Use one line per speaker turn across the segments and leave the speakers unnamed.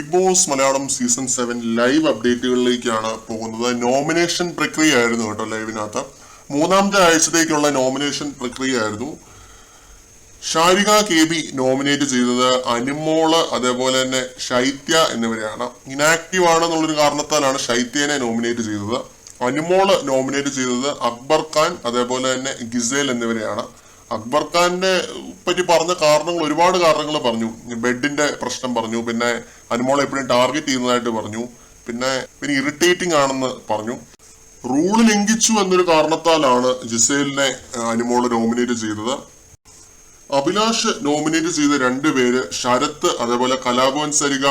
Big Boss Malayalam season 7 live അപ്ഡേറ്റുകളിലേക്കാണ് പോകുന്നത്. Nomination പ്രക്രിയ ആയിരുന്നു കേട്ടോ ലൈവിനകത്ത്. മൂന്നാമത്തെ ആഴ്ചത്തേക്കുള്ള നോമിനേഷൻ പ്രക്രിയ ആയിരുന്നു. ഷാരിക KB നോമിനേറ്റ് ചെയ്തത് അനുമോള് അതേപോലെ തന്നെ ശൈത്യ എന്നിവരെയാണ്. ഇനാക്റ്റീവ് ആണെന്നുള്ളൊരു കാരണത്താലാണ് ശൈത്യനെ നോമിനേറ്റ് ചെയ്തത്. അനുമോള് നോമിനേറ്റ് ചെയ്തത് അക്ബർ ഖാൻ അതേപോലെ തന്നെ ഗിസേൽ എന്നിവരെയാണ്. അക്ബർ ഖാനെ പറ്റി പറഞ്ഞ കാരണങ്ങൾ ഒരുപാട് കാരണങ്ങൾ പറഞ്ഞു. ബെഡിന്റെ പ്രശ്നം പറഞ്ഞു, പിന്നെ അനുമോളെ എപ്പോഴും ടാർഗറ്റ് ചെയ്യുന്നതായിട്ട് പറഞ്ഞു, പിന്നെ ഇറിറ്റേറ്റിംഗ് ആണെന്ന് പറഞ്ഞു. റൂള് ലംഘിച്ചു എന്നൊരു കാരണത്താലാണ് ജിസേലിനെ അനുമോള് നോമിനേറ്റ് ചെയ്തത്. അഭിലാഷ് നോമിനേറ്റ് ചെയ്ത രണ്ടുപേര് ശരത്ത് അതേപോലെ കലാഭവൻ സരിക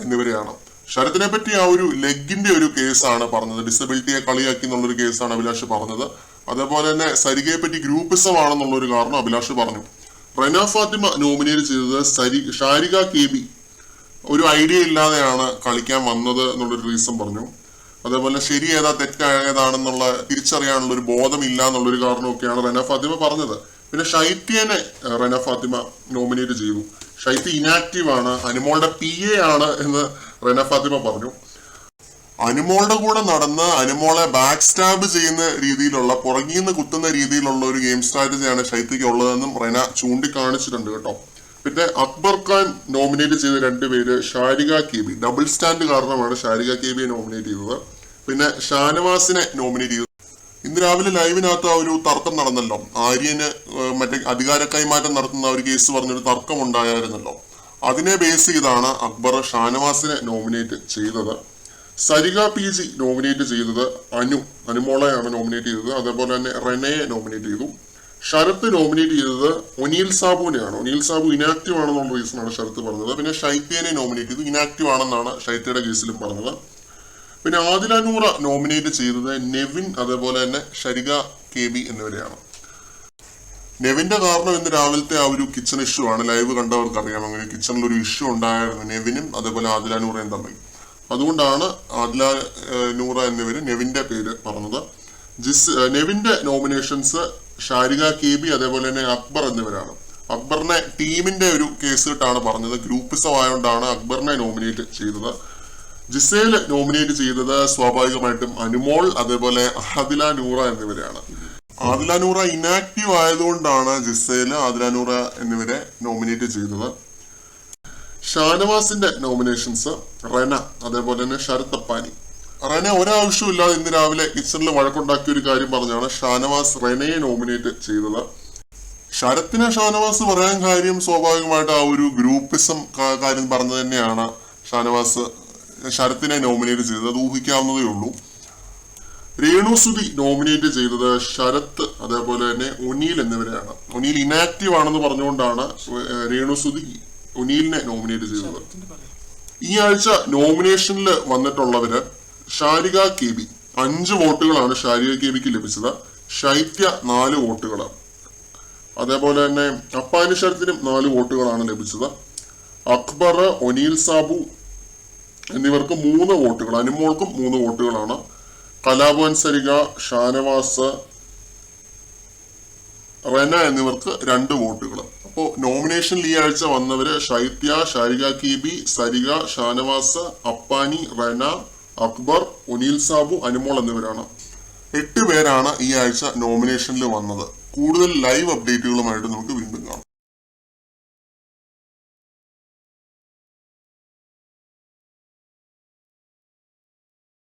എന്നിവരെയാണ്. ശരത്തിനെ പറ്റി ആ ഒരു ലെഗിന്റെ ഒരു കേസാണ് പറഞ്ഞത്, ഡിസബിലിറ്റിയെ കളിയാക്കി എന്നുള്ളൊരു കേസാണ് അഭിലാഷ് പറഞ്ഞത്. അതേപോലെ തന്നെ സരികയെ പറ്റി ഗ്രൂപ്പിസം ആണെന്നുള്ളൊരു കാരണം അഭിലാഷ് പറഞ്ഞു. റെന ഫാത്തിമ നോമിനേറ്റ് ചെയ്തത് ഷാരിക KB ഒരു ഐഡിയ ഇല്ലാതെയാണ് കളിക്കാൻ വന്നത് എന്നുള്ളൊരു റീസൺ പറഞ്ഞു. അതേപോലെ ശരി ഏതാ തെറ്റേതാണെന്നുള്ള തിരിച്ചറിയാനുള്ള ഒരു ബോധമില്ല എന്നുള്ളൊരു കാരണമൊക്കെയാണ് റെന ഫാത്തിമ പറഞ്ഞത്. പിന്നെ ശൈത്യനെ റെന ഫാത്തിമ നോമിനേറ്റ് ചെയ്തു. ശൈത്യ ഇനാക്റ്റീവ് ആണ്, അനുമോളുടെ PA ആണ് എന്ന് റെന ഫാത്തിമ പറഞ്ഞു. അനുമോളുടെ കൂടെ നടന്ന് അനുമോളെ ബാക്ക് സ്റ്റാബ് ചെയ്യുന്ന രീതിയിലുള്ള, പുറകിന്ന് കുത്തുന്ന രീതിയിലുള്ള ഒരു ഗെയിം സ്ട്രാറ്റജിയാണ് ശൈത്യക്ക് ഉള്ളതെന്നും റെന ചൂണ്ടിക്കാണിച്ചിട്ടുണ്ട് കേട്ടോ. പിന്നെ അക്ബർ ഖാൻ നോമിനേറ്റ് ചെയ്ത രണ്ടുപേര് ഷാരിക KB. ഡബിൾ സ്റ്റാൻഡ് കാരണമാണ് ഷാരിക KBയെ നോമിനേറ്റ് ചെയ്തത്. പിന്നെ ഷാനവാസിനെ നോമിനേറ്റ് ചെയ്തു. ഇന്ന് രാവിലെ ലൈവിനകത്ത് ആ ഒരു തർക്കം നടന്നല്ലോ, ആര്യന് മറ്റേ അധികാര കൈമാറ്റം നടത്തുന്ന ഒരു കേസ് പറഞ്ഞൊരു തർക്കം ഉണ്ടായിരുന്നല്ലോ. അതിനെ ബേസ് ചെയ്താണ് അക്ബർ ഷാനവാസിനെ നോമിനേറ്റ് ചെയ്തത്. സരിക PG നോമിനേറ്റ് ചെയ്തത് അനുമോളെയാണ് നോമിനേറ്റ് ചെയ്തത്. അതേപോലെ തന്നെ റെനയെ നോമിനേറ്റ് ചെയ്തു. ശരത്ത് നോമിനേറ്റ് ചെയ്തത് ഒനീൽ സാബുവിനെയാണ്. ഒനീൽ സാബു ഇനാക്റ്റീവ് ആണെന്നുള്ള റീസണാണ് ശരത്ത് പറഞ്ഞത്. പിന്നെ ശൈത്യനെ നോമിനേറ്റ് ചെയ്തു, ഇനാക്റ്റീവ് ആണെന്നാണ് ശൈത്യയുടെ കേസിലും പറഞ്ഞത്. പിന്നെ ആദില നൂറ നോമിനേറ്റ് ചെയ്തത് നെവിൻ അതേപോലെ തന്നെ ഷരിക KB എന്നിവരെയാണ്. നെവിന്റെ കാരണം ഇന്ന് രാവിലത്തെ ആ ഒരു കിച്ചൺ ഇഷ്യൂ ആണ്. ലൈവ് കണ്ടവർക്ക് അറിയാം, അങ്ങനെ കിച്ചണിൽ ഒരു ഇഷ്യൂ ഉണ്ടായിരുന്നു നെവിനും അതേപോലെ ആദില നൂറയും തമ്മിൽ. അതുകൊണ്ടാണ് ആദില നൂറ എന്നിവര് നെവിന്റെ പേര് പറഞ്ഞത്. നെവിന്റെ നോമിനേഷൻസ് ഷാരിക KB അതേപോലെ തന്നെ അക്ബർ എന്നിവരാണ്. അക്ബറിനെ ടീമിന്റെ ഒരു കേസ് ഇട്ടാണ് പറഞ്ഞത്, ഗ്രൂപ്പിസം ആയതുകൊണ്ടാണ് അക്ബറിനെ നോമിനേറ്റ് ചെയ്തത്. ജിസേൽ നോമിനേറ്റ് ചെയ്തത് സ്വാഭാവികമായിട്ടും അനുമോൾ അതേപോലെ ആദില നൂറ എന്നിവരെയാണ്. ആദില നൂറ ഇനാക്റ്റീവ് ആയതുകൊണ്ടാണ് ജിസേൽ ആദില നൂറ എന്നിവരെ നോമിനേറ്റ് ചെയ്തത്. ഷാനവാസിന്റെ നോമിനേഷൻസ് റെന അതേപോലെ തന്നെ ശരത് അപ്പാനി. റെന ഒരാവശ്യമില്ലാതെ ഇന്ന് രാവിലെ കിച്ചണിൽ വഴക്കുണ്ടാക്കിയ ഒരു കാര്യം പറഞ്ഞാണ് ഷാനവാസ് റെനയെ നോമിനേറ്റ് ചെയ്തത്. ശരത്തിനെ ഷാനവാസ് പറയാൻ കാര്യം സ്വാഭാവികമായിട്ട് ആ ഒരു ഗ്രൂപ്പിസം കാര്യം പറഞ്ഞു തന്നെയാണ് ഷാനവാസ് ശരത്തിനെ നോമിനേറ്റ് ചെയ്തത്. അത് ഊഹിക്കാവുന്നതേ ഉള്ളൂ. രേണുസുതി നോമിനേറ്റ് ചെയ്തത് ശരത്ത് അതേപോലെ തന്നെ ഒനീൽ എന്നിവരെയാണ്. ഒനീൽ ഇനാക്റ്റീവ് ആണെന്ന് പറഞ്ഞുകൊണ്ടാണ് രേണുസുതി ഒനീലിനെ നോമിനേറ്റ് ചെയ്തത്. ഈ ആഴ്ച നോമിനേഷനിൽ വന്നിട്ടുള്ളവര് ഷാരിക KB 5 വോട്ടുകളാണ് ഷാരിക KBക്ക് ലഭിച്ചത്. ശൈത്യ 4 വോട്ടുകൾ, അതേപോലെ തന്നെ അപ്പാനി ശരത്തിനും 4 വോട്ടുകളാണ് ലഭിച്ചത്. അക്ബർ, ഒനീൽ സാബു എന്നിവർക്ക് 3 വോട്ടുകൾ, അനുമോൾക്കും 3 വോട്ടുകളാണ്. കലാഭവൻ സരിക, ഷാനവാസ്, റെന എന്നിവർക്ക് 2 വോട്ടുകൾ. അപ്പോൾ നോമിനേഷനിൽ ഈ ആഴ്ച വന്നവര് ശൈത്യ, ഷാരിക KB, സരിക, ഷാനവാസ്, അപ്പാനി, റെന, അക്ബർ, ഒനീൽ സാബു, അനുമോൾ എന്നിവരാണ്. 8 പേരാണ് ഈ ആഴ്ച നോമിനേഷനിൽ വന്നത്. കൂടുതൽ ലൈവ് അപ്ഡേറ്റുകളുമായിട്ട് നമുക്ക് വീണ്ടും